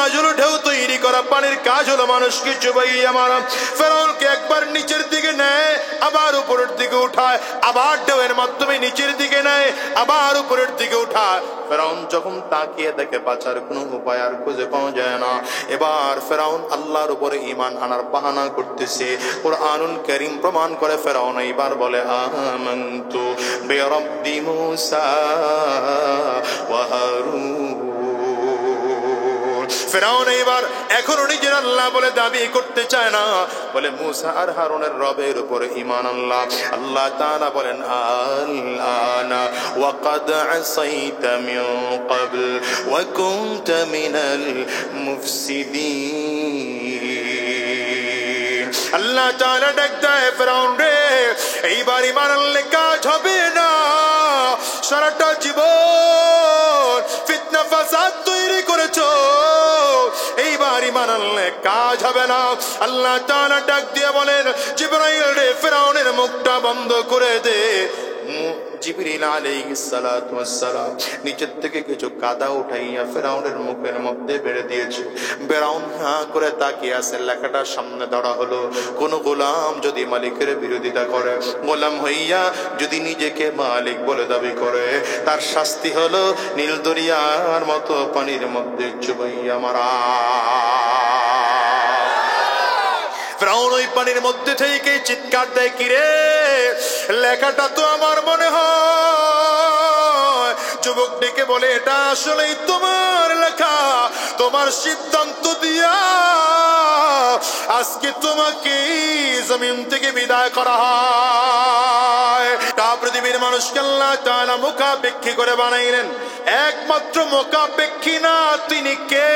কাজ হলো ঢেউ তৈরি করা, পানির কাজ হলো মানুষকে চুবাইয়া মারা। ফেরাউনকে একবার নিচের দিকে নেয়, আবার উপরের দিকে উঠায়, আবার ঢেউয়ের মাধ্যমে নিচের দিকে নেয়, আবার উপরের দিকে উঠায়। ফেরাউন যখন তাকিয়ে দেখে বাঁচার কোনো উপায় আর খুঁজে পাওয়া যায় না, এবার ফেরাউন আল্লাহর উপরে ঈমান আনার বাহানা করতেছে। কুরআনুল কারীম প্রমাণ করে, ফেরাউন এবার বলে আমানতু বিরাব্বি মূসা ওয়া হারুন। ফেরাউন এবার এখনো নিজের আল্লাহ বলে দাবি করতে চায় না, বলে মূসা আর হারুনের রবের উপরে ঈমান আল্লাহ। আল্লাহ তাআলা বলেন আল-আনা ওয়া কাদ আসাইতা মিন ক্বাবল ওয়া কুনতা মিনাল মুফসিদিন। আল্লাহ তাআলা ডাক দেয়, ফেরাউন রে, এইবার ঈমান আনলে কাজ হবে না। সারাটা জীবন ফিতনা ফাসাদ তৈরি করেছো, এইবার ঈমান আনলে কাজ হবে না। আল্লাহ তাআলা ডাক দিয়ে বলেন, জিবরাইল রে, ফেরাউনের মুখটা বন্ধ করে দে। জিবরিল আলাইহিস সালাতু ওয়াস সালাম নিচের থেকে কিছু কাদা উঠাইয়া ফেরাউনের মুখের মধ্যে বেড়ে দিয়েছে। ফেরাউন হাঁ করে তাকিয়ে আছে। লেখাটার সামনে ধরা হলো, কোন গোলাম যদি মালিকের বিরোধিতা করে, গোলাম হইয়া যদি নিজেকে মালিক বলে দাবি করে, তার শাস্তি হলো নীল দরিয়ার মতো পানির মধ্যে চুবাইয়া মারা। ফেরাউন ওই পানির মধ্যে থেকে চিৎকার দেয়, কিরে, লেখাটা তো আমার মনে হয়। যুবক ডেকে বলে, এটা আসলেই তোমার লেখা। তোমার সিদ্ধান্ত দিয়া আজকে তোমাকে জমিন থেকে বিদায় করা হয়। তা পৃথিবীর মানুষকে আল্লাহ তাআলা মুখাপেক্ষী করে বানাইলেন। একমাত্র মুখাপেক্ষী না তিনি কে?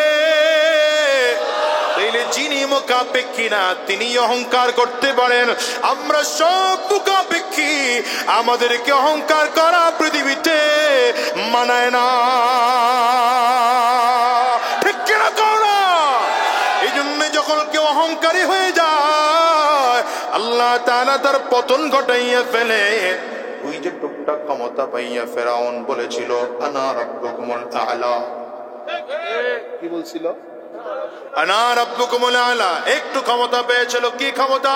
যিনি মুখাপেক্ষী না তিনি অহংকার করতে পারেন। আমরা সব মুখাপেক্ষী, আমাদেরকে অহংকার করা পৃথিবীতে মানায় না, ঠিক কিনা করা? এই জন্য যখন কেউ অহংকারী হয়ে যায়, আল্লাহ তাআলা তার পতন ঘটাইয়া ফেলে। ওই যে টুকটাক ক্ষমতা পাইয়া ফেরাউন বলেছিল, আনা রাব্বুকুমুল আ'লা। কি বলছিল? আনা রাব্বুকুমুল আ'লা। একটু ক্ষমতা পেয়েছিল। কি ক্ষমতা?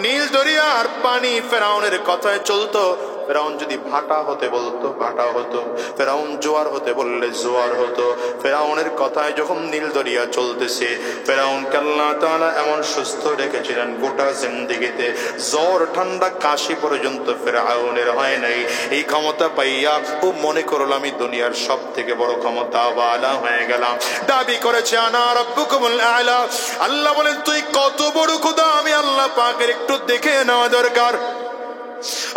নীল দরিয়ার পানি ফেরাউনের কথায় চলতো। ফেরাউন যদি ভাটা হতে বলতো ভাটা হতো, ফেরাউন জোয়ার হতে বললে জোয়ার হতো। ফেরাউনের কথায় যখন নীল দরিয়া চলতেছে, ফেরাউনকে আল্লাহ তাআলা এমন সুস্থ রেখেছিলেন, গোটা জিন্দেগিতে জ্বর ঠান্ডা কাশি পর্যন্ত ফেরাউনের হয় নাই। এই ক্ষমতা পাইয়া ও মনে করলাম আমি দুনিয়ার সব থেকে বড় ক্ষমতাওয়ালা হয়ে গেলাম। দাবি করেছে আনা রাব্বুকুমুল আ'লা। আল্লাহ বলেন, তুই কত বড় খোদা আমি আল্লাহ পাকের একটু দেখে নেওয়া দরকার।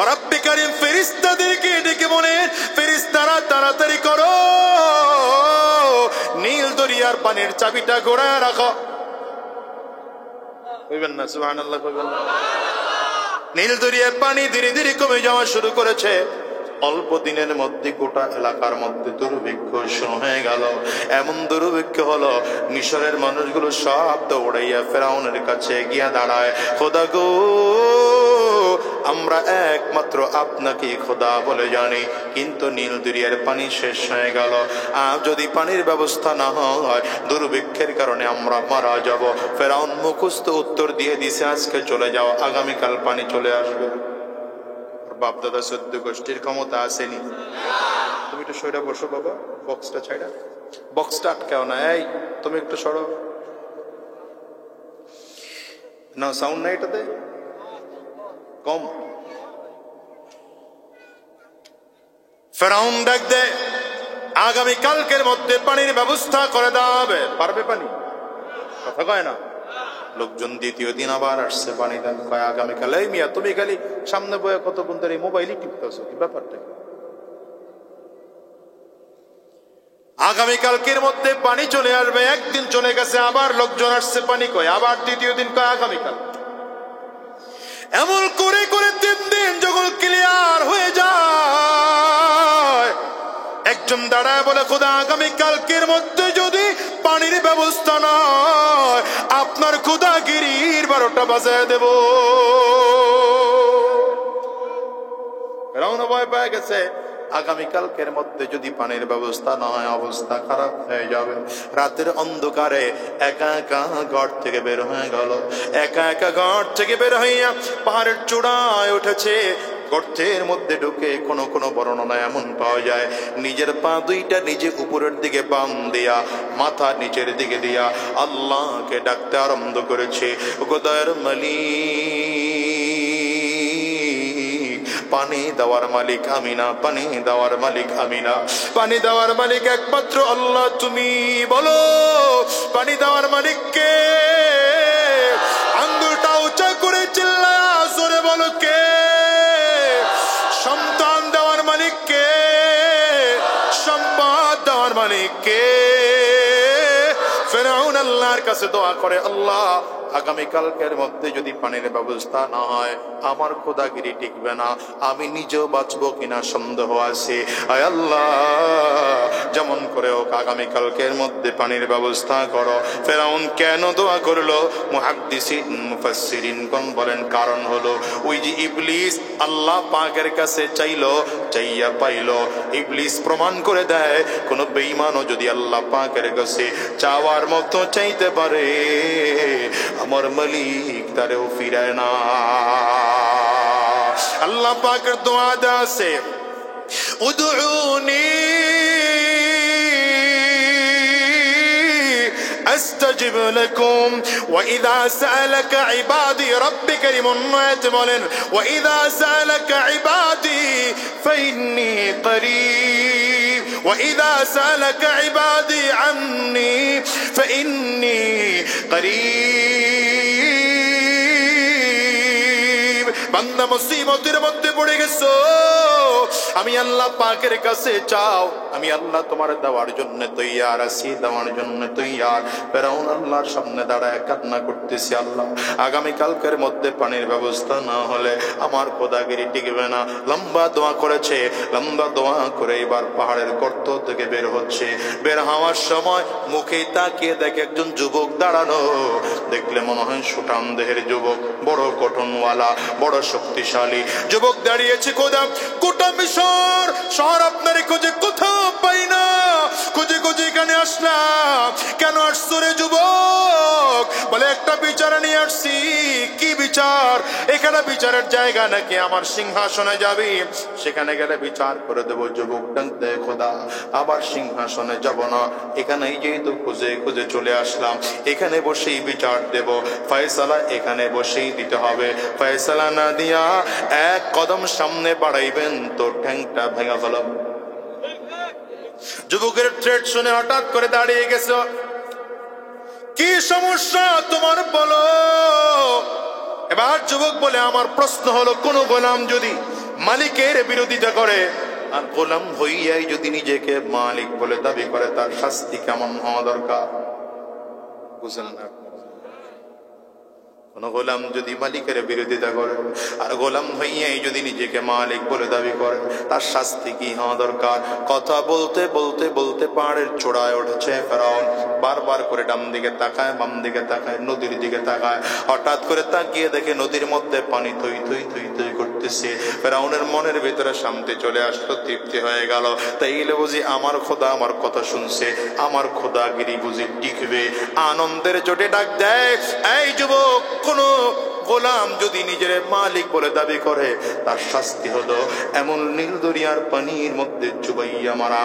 রব্বে কারীম ফেরেশতাদেরকে ডেকে বলেন, ফেরেশতারা তাড়াতাড়ি করো, নীল দরিয়ার পানির চাবিটা ঘোরায় রাখো। কইবেন না সুবহানাল্লাহ? কইবেন না? নীল দরিয়ার পানি ধীরে ধীরে কমে যাওয়া শুরু করেছে। অল্প দিনের মধ্যে গোটা এলাকার মধ্যে দুর্ভিক্ষ শুরু হয়ে গেল। এমন দুর্ভিক্ষ হলো, মিশরের মানুষগুলো সব দৌড়াইয়া ফেরাউনের কাছে গিয়া দাঁড়ায়, খোদা গো, আমরা একমাত্র আপনাকে খোদা বলে জানি, কিন্তু নীল দরিয়ার পানি শেষ হয়ে গেল। আর যদি পানির ব্যবস্থা না হয়, দুর্ভিক্ষের কারণে আমরা মারা যাব। ফেরাউন মুখস্থ উত্তর দিয়ে দিছে, আজকে চলে যাও, আগামীকাল পানি চলে আসবে। বাপ দাদা 14 গোষ্ঠীর ক্ষমতা আসেনি। তুমি একটু সরে বসো বাবা, বক্সটা ছাইড়া, বক্সটা আটকাও না। এই তুমি একটু সরো না, সাউন্ড নাই এটাতে, কম। ফেরাউন ডাক দে, আগামী কালকের মধ্যে পানির ব্যবস্থা করে দেওয়া হবে। পারবে পানি? কথা কয় না। লোকজন দ্বিতীয় দিন আবার আসছে, পানি দেন। কয় আগামীকাল। এই মিয়া, তুমি খালি সামনে বয়ে কতক্ষণ ধরে মোবাইলই টিপতেছো, কি ব্যাপারটা? আগামীকালকের মধ্যে পানি চলে আসবে। একদিন চলে গেছে, আবার লোকজন আসছে, পানি কয়। আবার দ্বিতীয় দিন কয় আগামীকাল। এমন করে করে 3 দিন যখন ক্লিয়ার হয়ে যায়, একজন দাঁড়ায় বলে, খোদা আগামীকালকের মধ্যে যদি পানির ব্যবস্থা নয়, আপনার খোদাগিরির 12টা বাজায় দেব। ফেরাউন ভয় পেয়ে গেছে। আগামীকালকের মধ্যে যদি পানির ব্যবস্থা না হয় অবস্থা খারাপ হয়ে যাবে। রাতের অন্ধকারে একা একা ঘর থেকে বের হয়ে গেল, একা একা ঘর থেকে বের হইয়া পাহাড়ের চূড়ায় উঠেছে। গর্তের মধ্যে ঢুকে কোন কোন বর্ণনা এমন পাওয়া যায় নিজের পা দুইটা নিজে উপরের দিকে বাম দিয়া, মাথা নিচের দিকে দিয়া আল্লাহকে ডাকতে আরম্ভ করেছে, গোদার মালিক, পানি দেওয়ার মালিক আমি না, পানি দেওয়ার মালিক আমি না, পানি দেওয়ার মালিক একমাত্র আল্লাহ, তুমি বলো পানি দেওয়ার মালিক কে? আঙ্গুলটা উঁচা করে চিল্লায়া জোরে বলো কে? সন্তান দেওয়ার মালিক কে? সম্পদ দেওয়ার মালিক কে? ফিরআউন আল্লাহর কাছে দোয়া করে, আল্লাহ আগামীকালকের মধ্যে যদি পানির ব্যবস্থা না হয় আমার খোদাগিরি টিকবে না, আমি নিজেও বাঁচবো কিনা সন্দেহ আছে। আয় আল্লাহ যেমন করে হোক আগামীকালকের মধ্যে পানির ব্যবস্থা করো। ফিরআউন কেন দোয়া করলো? মুহাদ্দিসিন মুফাসসিরিন কোন বলেন কারণ হলো ওই যে ইবলিস আল্লাহ পাকের কাছে চাইলো, চাইয়া পাইলো। ইবলিস প্রমাণ করে দেয় কোন বেঈমানও যদি আল্লাহ পাকের কাছে চাওয়ার মতো চাইতে পারে আমার মালিক তারেও ফিরায় না। আল্লাহ পাকের দোয়া আছে, উদউনি أستجب لكم وإذا سألك عبادي رب كريم বলেন وإذا سألك عبادي فإني قريب وإذا سألك عبادي عني فإني قريب। বান্দা মুসিবতের মধ্যে পড়ে গেছো, আমি আল্লাহ পাকের কাছে চাও, আমি আল্লাহ তোমার দেওয়ার জন্য তৈয়ার আছি, দেওয়ার জন্য তৈয়ার। ফিরআউন আল্লাহর সামনে দাঁড়ায় কান্না করতেছি, আল্লাহ আগামীকালকের মধ্যে পানির ব্যবস্থা না হলে আমার খোদাগিরি টিকবে না। লম্বা দোয়া করেছে, লম্বা দোয়া করে এবার পাহাড়ের গর্ত থেকে বের হচ্ছে। বের হওয়ার সময় মুখে তাকিয়ে দেখে একজন যুবক দাঁড়ানো, দেখলে মনে হয় সুঠাম দেহের যুবক, বড় গঠনওয়ালা, বড় শক্তিশালী যুবক দাঁড়িয়েছে। খোদা গোটা মিশর শহর আপনার খোঁজে কোথাও পাই না, খুঁজে খুঁজে এখানে আসলাম। কেন আসছো রে যুবক? বলে একটা বিচার নিয়ে আসছি। কি বিচার? এখানে বিচারের জায়গা নাকি? আমার সিংহাসনে যাবি, সেখানে গেলে বিচার করে দেবো। যুবক ডাক দেয়, খোদা আবার সিংহাসনে যাব না, এখানেই যেহেতু খুঁজে খুঁজে চলে আসলাম, এখানে বসেই বিচার দেব। ফয়সালা এখানে বসেই দিতে হবে। ফয়সালা না দিয়া এক কদম সামনে বাড়াইবেন তো ঠ্যাংটা ভেঙে ফেল। যুবকের থ্রেট শুনে হঠাৎ করে দাঁড়িয়ে গেছে। কি সমস্যা তোমার বলো? এবার যুবক বলে, আমার প্রশ্ন হলো কোন গোলাম যদি মালিকের বিরোধিতা করে আর গোলাম হইয়াই যদি নিজেকে মালিক বলে দাবি করে, তার শাস্তি কেমন হওয়া দরকার? বুঝলেন না? কোন গোলাম যদি মালিকের বিরোধিতা করে আর গোলাম হইয়াই যদি নিজেকে মালিক বলে দাবি করে, তার শাস্তি কি হওয়া দরকার? কথা বলতে বলতে বলতে পাহাড়ের চূড়ায় উঠেছে ফিরআউন। বারবার করে ডান দিকে তাকায়, বাম দিকে তাকায়, নদীর দিকে তাকায়। হঠাৎ করে তাকিয়ে দেখে নদীর মধ্যে পানি থই থই থই থই করতেছে। ফিরআউনের মনের ভিতরে শান্তি চলে আসলো, তৃপ্তি হয়ে গেল। তাইলে বুঝি আমার খোদা আমার কথা শুনছে, আমার খোদাগিরি বুঝি টিকবে। আনন্দের চোটে ডাক দেয়, এই যুবক, কোন গোলাম যদি নিজের মালিক বলে দাবি করে, তার শাস্তি হলো এমন নীল দরিয়ার পানির মধ্যে চুবাইয়া মারা।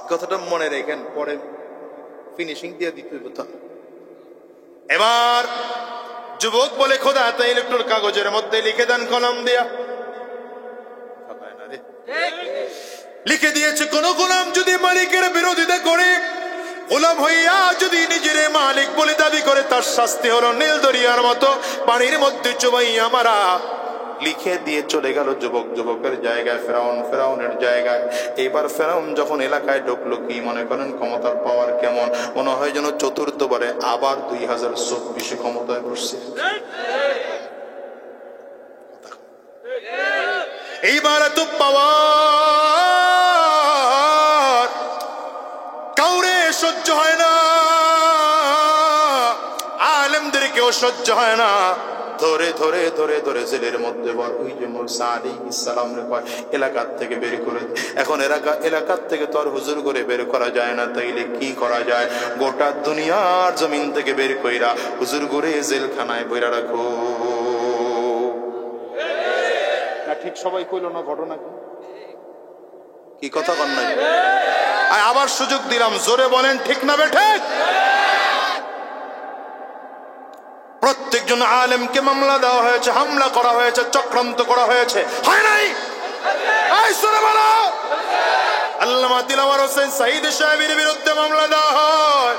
কথাটা মনে রেখেন, পরে ফিনিশিং দিয়ে দিতে কথা। এবার যুবক বলে, খোদা তাই ইলেকট্রন কাগজের মধ্যে লিখে দেন কলম দিয়া। লিখে দিয়েছে, কোন গোলাম যদি মালিকের বিরোধিতা করে, গোলাম হইয়া যদি নিজের মালিক বলে দাবি করে, তার শাস্তি হলো নীল দরিয়ার মতো পানির মধ্যে চুবাইয়া মারা। লিখে দিয়ে চলে গেল যুবক যুবকের জায়গায়, ফেরাউন ফেরাউনের জায়গায়। এইবার ফেরাউন যখন এলাকায় ঢুকলো, কি মনে করেন ক্ষমতার পাওয়ার কেমন? মনে হয় যেন চতুর্থবারে আবার 2024 ক্ষমতায় বসছে। এইবার তো পাওয়ার কাউরে সহ্য হয় না। আলেমদের কেউ সহ্য হয় না, ধরে ধরে ধরে ধরে জেলের মধ্যে বল। ওই যে মুসা আলাইহিস সালাম রে কয় এলাকার থেকে বের করে। এখন এলাকার থেকে তো আর হুজুর করে বের করা যায় না, তাইলে কি করা যায়? গোটা দুনিয়ার জমিন থেকে বের কইরা হুজুর করে জেলখানায় বইরা রাখো। না ঠিক সবাই কইল না? ঘটনা কি কথা কন নাই? আবার সুযোগ দিলাম, জোরে বলেন ঠিক না বেঠিক? প্রত্যেকজন আলেমকে মামলা দেওয়া হয়েছে, হামলা করা হয়েছে, চক্রান্ত করা হয়েছে, হয় নাই? এই শুনে বলো, আল্লামা দিলওয়ার হোসেন সাঈদ সাহেবের বিরুদ্ধে মামলা দেওয়া হয়।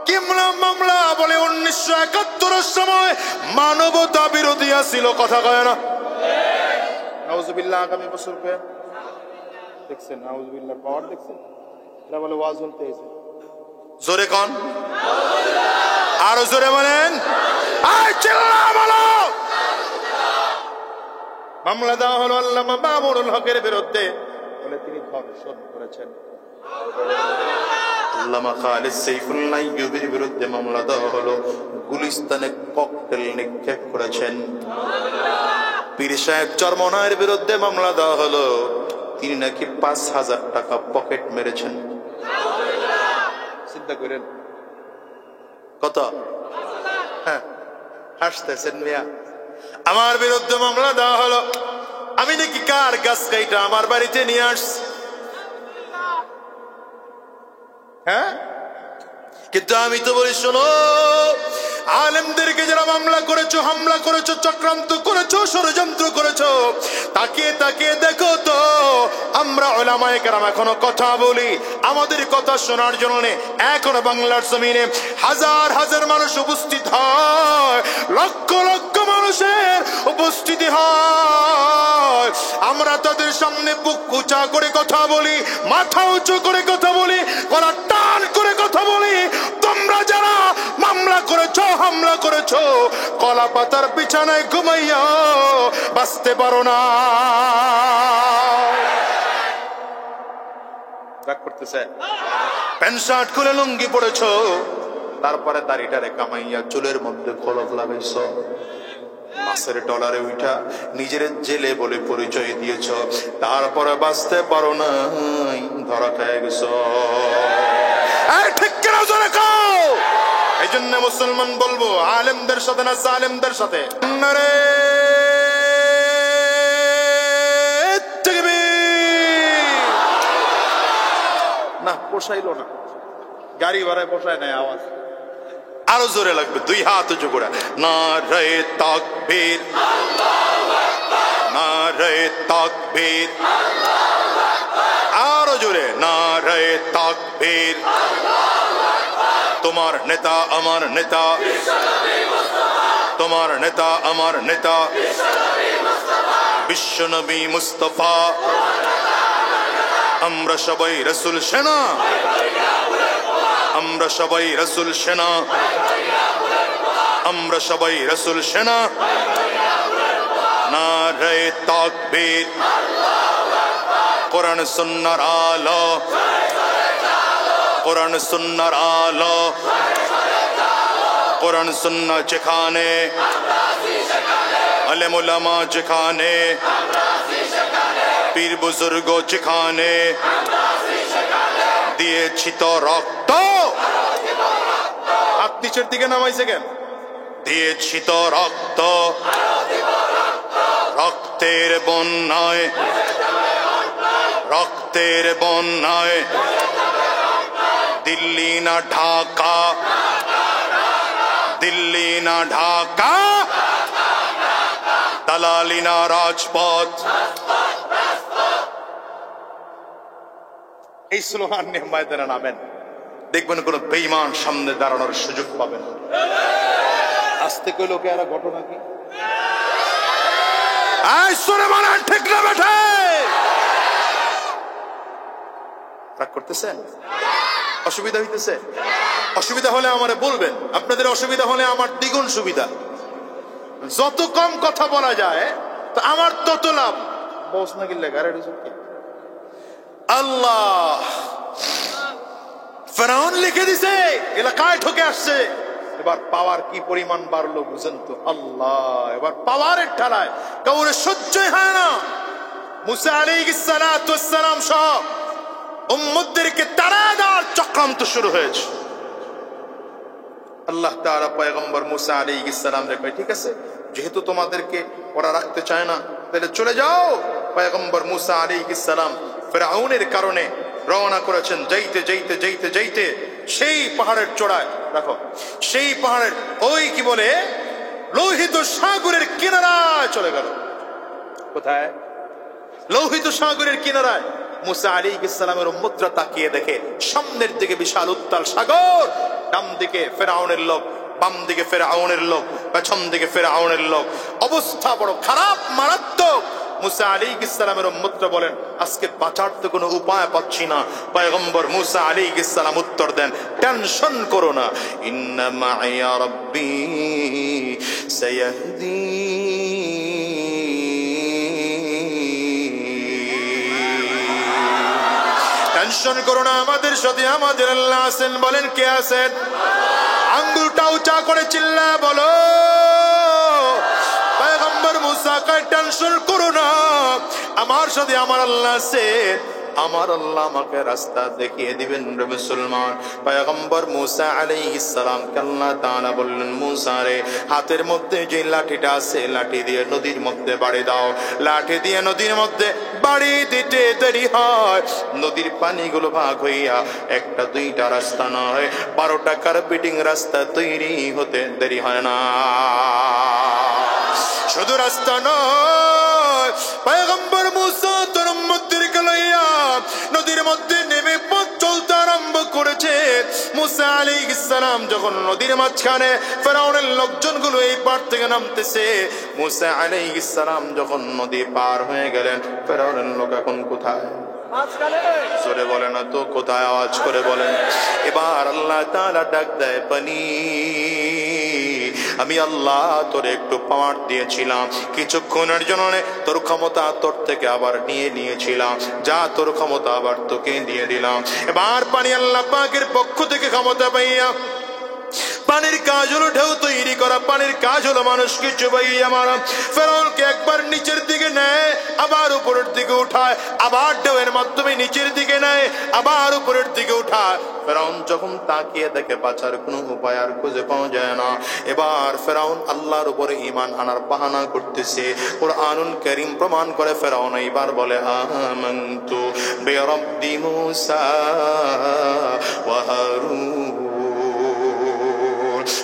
কি মামলা? বলে 1971 সময় মানবতা বিরোধী ছিল। কথা কয় না? নাউজুবিল্লাহ। আগামী বছর দেখছেন নাউজুবিল্লাহ পাওয়ার দেখছেন? এরা বলে ওয়াজ হতে এসে। জোরে কন, আরো জোরে বলেন, মামলা দেওয়া হলো আল্লামা মামুনুল হকের বিরুদ্ধে, বলে তিনি ধর্ষণ করেছেন। আল্লামা খালিদ সাইফুল্লাহ আইয়ুবীর বিরুদ্ধে মামলা দেওয়া হলো, গুলিস্তানে ককটেল নিক্ষেপ করেছেন। পীর সাহেব চরমনায়ের বিরুদ্ধে মামলা দেওয়া হলো, তিনি নাকি 5,000 টাকা পকেট মেরেছেন। চিন্তা করেন কত? হ্যাঁ, হাসতেছেন মিয়া। আমার বিরুদ্ধে মামলা দেওয়া হলো, আমি নাকি কার গাছ কাইটা আমার বাড়িতে নিয়ে আসছি। হ্যাঁ, কিন্তু আমি তো বলি শোনো, আলেমদেরকে যারা মামলা করেছো, হামলা করেছো, চক্রান্ত করেছো, ষড়যন্ত্র করেছো, তাকিয়ে তাকিয়ে দেখো তো আমরা উলামায়ে কেরাম এখনো কথা বলি। আমাদের কথা শোনার জন্য এখনো বাংলার জমিনে হাজার হাজার মানুষ উপস্থিত হয়, লক্ষ লক্ষ মানুষের উপস্থিতি হয়। আমরা তাদের সামনে বুক উঁচা করে কথা বলি, মাথা উঁচু করে কথা বলি, গলা টান করে কথা বলি। তোমরা যারা মামলা করেছো, হামলা করেছো, কলা পাতার বিছানায় ঘুমাইয়া বাঁচতে পারো না। রাগ করতেছে? প্যান্ট শার্ট খুলে লুঙ্গি পড়েছো, তারপরে দাড়িটারে কামাইয়া চুলের মধ্যে খোলক লাগাইছো, মাছের ডলারে উঠা নিজের জেলে বলে পরিচয় দিয়েছ, তারপরে বাঁচতে পারো না, ধরা খেয়ে গেছো। ঠিক কেন জোরে কও? এই জন্য মুসলমান বলবো আলেমদের সাথে না জালেমদের সাথে? না পোষাইলো না, গাড়ি ভাড়ায় পোষায় নাই আওয়াজ, আরো জোরে লাগবে, 2 হাত উঁচু করে। নারে তাকবীর, নারে তাকবীর, আরো জোরে নারে তাকবীর। তোমার নেতা আমার নেতা, তোমার নেতা আমার নেতা, বিশ্বনবী মুস্তাফা। আমরা সবাই রাসূল সেনা, আমরা সবাই রাসূল সেনা, আমরা সবাই রাসূল সেনা। নারে তাকবীর, কোরআন সুন্নাহর আলো, কোরআন সুন্নাহর আলো, কোরআন সুন্নাহ যেখানে, আলেম উলামা যেখানে, পীর বুজুর্গ যেখানে, দিয়েছি তো রক্ত। হাত নিচের দিকে নামাইছে কেন? দিয়েছি তো রক্ত, রক্তের বন্যায়, রক্তের বন্যায়, দিল্লি না ঢাকা, দিল্লি না ঢাকা, দালালি না রাজপথ। এই স্লোগান নিয়ে ময়দানে নামেন, দেখবেন কোন বেঈমান সামনে দাঁড়ানোর সুযোগ পাবেন। আস্তে কই লোকে আর ঘটনা কি? আই সুরে বানান ঠিক না বেঠে? রাগ করতেছেন? অসুবিধা হইতেছে? অসুবিধা হলে আমারে বলবেন, আপনাদের অসুবিধা হলে আমার দ্বিগুণ সুবিধা। যত কম কথা বলা যায় তো আমার তত লাভ। বস না গিলে গাড়ি ঢুকে আল্লাহ ফেরাউন লিখে দিছে, এলাকায় ঢুকে আসছে, এবার পাওয়ার কি পরিমাণ বাড়লো বুঝেন তো আল্লাহ। এবার পাওয়ারের ঠেলায় কাউরে সহ্যই হয় না। মুসা আলাইহিস সালাতু ওয়াস সালাম সহ উম্মতদেরকে তাড়া দেওয়ার চক্রান্ত শুরু হয়েছে। আল্লাহ তাআলা পয়গম্বর মুসা আলাইহিস সালাম রে কয়, ঠিক আছে, যেহেতু তোমাদেরকে ওরা রাখতে চায় না, তাহলে চলে যাও। পয়গম্বর মুসা আলাইহিস সালাম ফিরআউনের কারণে রওনা করেছেন। যাইতে যাইতে যাইতে যাইতে সেই পাহাড়ের চূড়ায়, দেখো সেই পাহাড়ের ওই কি বলে লোহিত সাগরের কিনারায় চলে গেল। কোথায়? লোহিত সাগরের কিনারায়। মুসা আলাইহিস সালামের উম্মতরা তাকিয়ে দেখে সামনের দিকে বিশাল উত্তাল সাগর, ডান দিকে ফিরআউনের লোক, বাম দিকে ফিরআউনের লোক, পেছন দিকে ফিরআউনের লোক। অবস্থা বড় খারাপ, মারাত্মক। মুসা আলাইহিস সালামের উম্মতরা বলেন, আজকে বাঁচার তো কোনো উপায় পাচ্ছি না। পয়গম্বর মুসা আলাইহিস সালাম উত্তর দেন, টেনশন করো না, ইন্না মাইয়া রাব্বি সায়াহদিন। টেনশন করো না, আমাদের সাথে আমাদের আল্লাহ আছেন। বলেন কে আছেন? আঙ্গুলটা উঁচা করে চিল্লা বলো। পয়গম্বর মুসা কয়, টেনশন করো না, আমার সাথে আমার আল্লাহ আছে, আমার আল্লাহ আমাকে রাস্তা দেখিয়ে দিবেন রে মুসলমান। পয়গম্বর মুসা আলাইহিস সালাম আল্লাহ তাআলা বললেন, মুসা রে, হাতের মধ্যে যে লাঠিটা আছে, লাঠি দিয়ে নদীর মধ্যে বাড়ি দাও। লাঠি দিয়ে নদীর মধ্যে বাড়ি দিতে দেরি হয়, নদীর পানিগুলো ভাগ হইয়া একটা দুইটা রাস্তা নয়, 12টা কার্পেটিং রাস্তা তৈরি হতে দেরি হয় না। শুধু রাস্তা নয়, পয়গম্বর মুসা তার উম্মতদেরকে লইয়া নদীর মধ্যে নেমে পথ চলতে আরম্ভ করেছে। মুসা আলাইহিস সালাম যখন নদীর মাঝখানে, ফিরআউনের লোকজনগুলো এই পার থেকে নামতেছে। মুসা আলাইহিস সালাম যখন নদী পার হয়ে গেলেন, ফিরআউনের লোক এখন কোথায়? জোরে বলে না তো, কোথায়? আওয়াজ করে বলেন। এবার আল্লাহ তাআলা ডাক দেয়, পানি, আমি আল্লাহ তোরে একটু পাওয়ার দিয়েছিলাম, কিছুক্ষণের জন্য তোর ক্ষমতা তোর থেকে আবার নিয়ে নিয়েছিলাম, যা তোর ক্ষমতা আবার তোকে দিয়ে দিলাম। এবার পানি আল্লাহ পাকের পক্ষ থেকে ক্ষমতা পাইয়া, পানির কাজ হলো ঢেউ তৈরি করা, পানির কাজ হলো মানুষকে চুবাইয়া মারা। ফেরাউনকে একবার নিচের দিকে নেয়, আবার উপরের দিকে উঠায়, আবার ঢেউয়ের মাধ্যমে নিচের দিকে নেয়, আবার উপরের দিকে উঠায়। ফেরাউন যখন তাকিয়ে দেখে বাঁচার কোনো উপায় আর খুঁজে পাওয়া যায় না, এবার ফেরাউন আল্লাহর উপরে ঈমান আনার বাহানা করতেছে। কুরআনুল কারীম প্রমাণ করে, ফেরাউন এবার বলে, আমানতু বিরাব্বি মুসা ওয়া হারুন।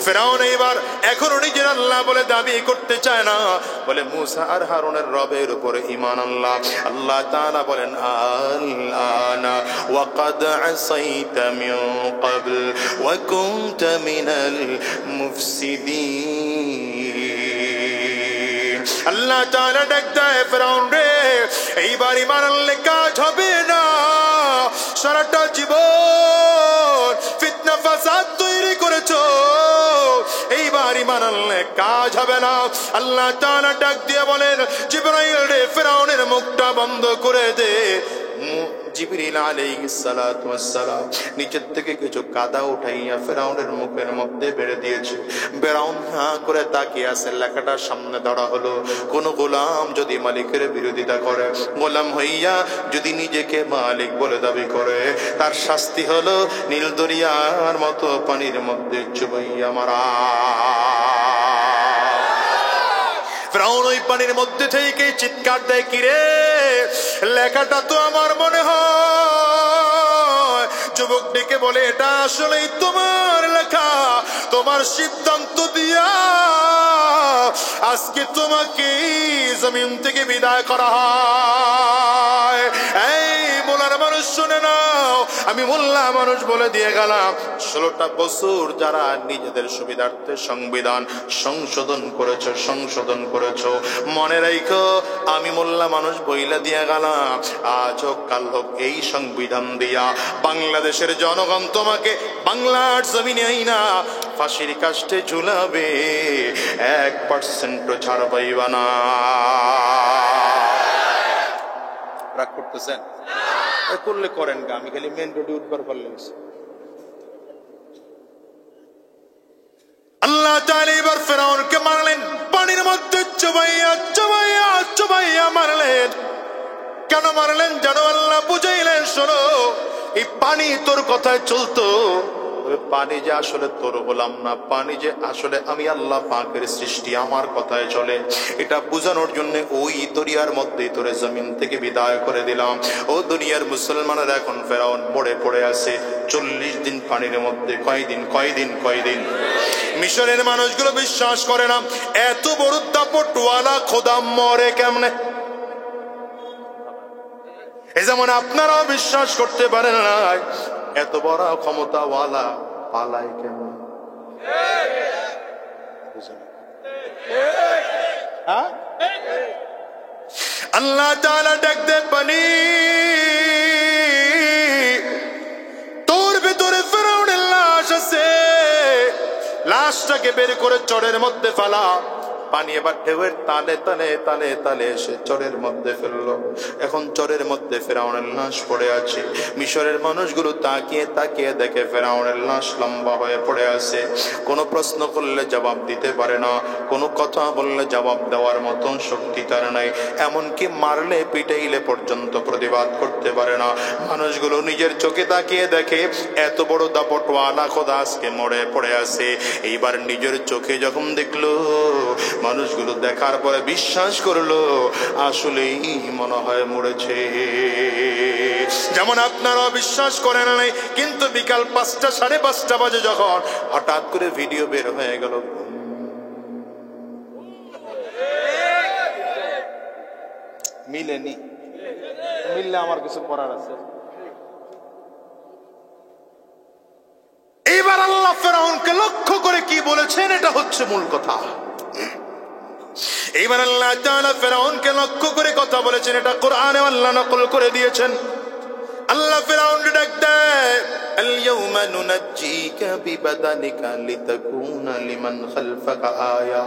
ফেরাউন এবার এখনো নিজের আল্লাহ বলে দাবি করতে চায় না, বলে মুসা আর হারুনের রবের উপরে ঈমান আল্লাহ। আল্লাহ তাআলা বলেন, আল-আনা ওয়া কাদ আসাইতা মিন ক্বাবল ওয়া কুনতা মিনাল মুফসিদিন। আল্লাহ তাআলা ডাক দেয়, ফেরাউন রে, এইবার ঈমান আনলে কাজ হবে না। সারাটা জীবন ফিতনা ফাসাদ তৈরি করেছো, এইবার ঈমান আনলে কাজ হবে না। আল্লাহ তাআলা ডাক দিয়ে বলেন, জিবরাইল রে, ফিরআউনের মুখটা বন্ধ করে দে। জিবরিল আলাইহিস সালাতু ওয়াস সালাম নিচের থেকে কিছু কাদা উঠাইয়া ফিরআউনের মুখের মধ্যে বেড়ে দিয়েছে। ফিরআউন হাঁ করে তাকিয়ে আছে। লেখাটার সামনে ধরা হলো, কোন গোলাম যদি মালিকের বিরোধিতা করে, গোলাম হইয়া যদি নিজেকে মালিক বলে দাবি করে, তার শাস্তি হলো নীল দরিয়ার মতো পানির মধ্যে চুবাইয়া মারা। ফিরআউন ওই পানির মধ্যে থেকে চিৎকার দেয়, কিরে, লেখাটা তো আমার মনে হয়। যুবক ডেকে বলে, এটা আসলেই তোমার লেখা। তোমার সিদ্ধান্ত দিয়া আজকে তোমাকে জমিন থেকে বিদায় করা হয়। এই মোল্লার মানুষ শুনে নাও, আমি মোল্লা মানুষ বলে দিয়ে গেলাম, 16টা বছর যারা নিজেদের সুবিধার্থে সংবিধান সংশোধন করেছো, মনে রাখো, আমি মোল্লা মানুষ বইলা দিয়ে গেলাম, আজ হোক কাল হোক এই সংবিধান দিয়া বাংলাদেশের জনগণ তোমাকে বাংলার জমিনে আইনা ফাঁসির কাস্টে ঝুলাবে, 1% ছাড় পাইবা না। রাগ করতেছেন? করলে করেন গা, আমি খালি মেন রোডে উঠবার পারলে। আল্লাহ তাআলা এবার ফেরাউনকে মারলেন, পানির মধ্যে চুবাইয়া চুবাইয়া চুবাইয়া মারলেন। কেন মারলেন জানো? আল্লাহ বুঝাইলেন, শোনো, এই পানি তোর কথায় চলতো, পানি যে আসলে তোর গোলাম না, পানি যে আসলে আমি আল্লাহ পাকের সৃষ্টি, আমার কথায় চলে, এটা বোঝানোর জন্য ওই দরিয়ার মধ্যেই তোরে জমিন থেকে বিদায় করে দিলাম। ও দুনিয়ার মুসলমানেরা এখন ফেরাউন মরে পড়ে আছে 40 দিন পানির মধ্যে। কয়দিন? মিশরের মানুষগুলো বিশ্বাস করে না, এত বড় দাপটওয়ালা খোদা মরে কেমনে? এই যেমন আপনারাও বিশ্বাস করতে পারেন না এত বড় ক্ষমতাওয়ালা পালায় কেমন? আল্লাহ তাআলা ডাক দেন, পানি তোর ভিতরে ফেরাউনের লাশ আছে, লাশটাকে বের করে চরের মধ্যে ফেলা। পানি এবার ঢেউয়ের তালে তালে তালে তালে এসে চরের মধ্যে ফেললো। এখন চরের মধ্যে ফেরাউনের লাশ পড়ে আছে। মিশরের মানুষগুলো তাকিয়ে তাকিয়ে দেখে ফেরাউনের লাশ লম্বা হয়ে পড়ে আছে। কোনো প্রশ্ন করলে জবাব দিতে পারে না, কোনো কথা বললে জবাব দেওয়ার মতন শক্তি তার নাই, এমনকি মারলে পিটাইলে পর্যন্ত প্রতিবাদ করতে পারে না। মানুষগুলো নিজের চোখে তাকিয়ে দেখে এত বড় দাপটওয়ালা খোদা আজকে মরে পড়ে আছে। এইবার নিজের চোখে যখন দেখলো, মানুষগুলো দেখার পরে বিশ্বাস করলো আসলেই মনে হয় মরেছে। যেমন আপনারা বিশ্বাস করেন নাই, কিন্তু বিকাল 5টা 5:30 বাজে যখন হঠাৎ করে ভিডিও বের হয়ে গেল, মিলেনি, মিললে আমার কিছু করার আছে। এইবার আল্লাহ ফেরাউনকে লক্ষ্য করে কি বলেছেন, এটা হচ্ছে মূল কথা। এইবার আল্লাহ তাআলা ফেরাউনকে লক্ষ্য করে কথা বলেছেন, এটা কোরআনে আল্লাহ নকল করে দিয়েছেন। আল্লাহ ফেরাউনকে ডাক দেয়, اليوم ننجيك ببدنك لتكون لمن خلفك آية।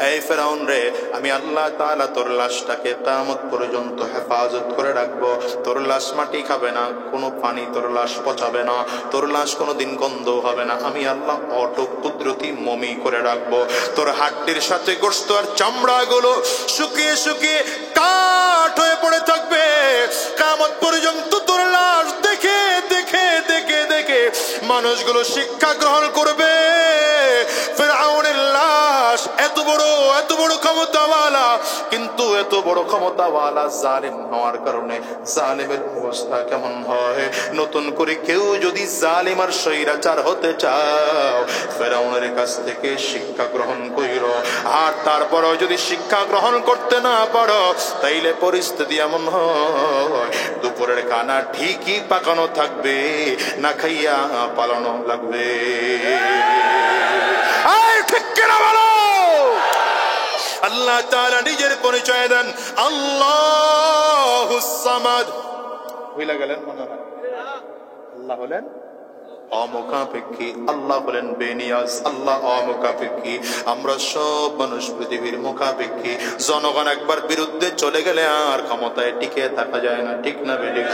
এই ফেরাউন রে, আমি আল্লাহ তাআলা তোর লাশটাকে কিয়ামত পর্যন্ত হেফাজত করে রাখবো। তোর লাশ মাটি খাবে না, কোনো পানি তোর লাশ পচাবে না, তোর লাশ কোনোদিন গন্ধ হবে না। আমি আল্লাহ অটো কুদরতি মমি করে রাখবো। তোর হাড্ডির সাথে গোশত আর চামড়াগুলো শুকিয়ে শুকিয়ে কাঠ হয়ে পড়ে থাকবে। কিয়ামত পর্যন্ত তোর লাশ দেখে দেখে দেখে দেখে মানুষগুলো শিক্ষা গ্রহণ করবে। ফেরাউনের লাশ এত বড় ক্ষমতাওয়ালা, কিন্তু এত বড় ক্ষমতাওয়ালা জালিম হওয়ার কারণে জালিমের অবস্থা কেমন হয়। নতুন করে কেউ যদি জালিম আর স্বৈরাচার হতে চাও, ফেরাউনের কাছ থেকে শিক্ষা গ্রহণ কইরো। আর তারপরও যদি শিক্ষা গ্রহণ করতে না পারো, তাইলে পরিস্থিতি এমন হয় দুপুরের খানা ঠিকই পাকানো থাকবে, না খাইয়া পালানো লাগবে। ঠিক কিনা বলো? আল্লাহ তাআলা নিজের পরিচয় দেন, আল্লাহুস সামাদ। ভুলে গেলেন মনে হয়? আল্লাহ হলেন অমুখাপেক্ষী, আল্লাহ হলেন বেনিয়াজ, আল্লাহ অমুখাপেক্ষী। আমরা সব মানুষ পৃথিবীর মুখাপেক্ষী। জনগণ একবার বিরুদ্ধে চলে গেলে আর ক্ষমতায় টিকে থাকা যায় না, ঠিক না বেঠিক?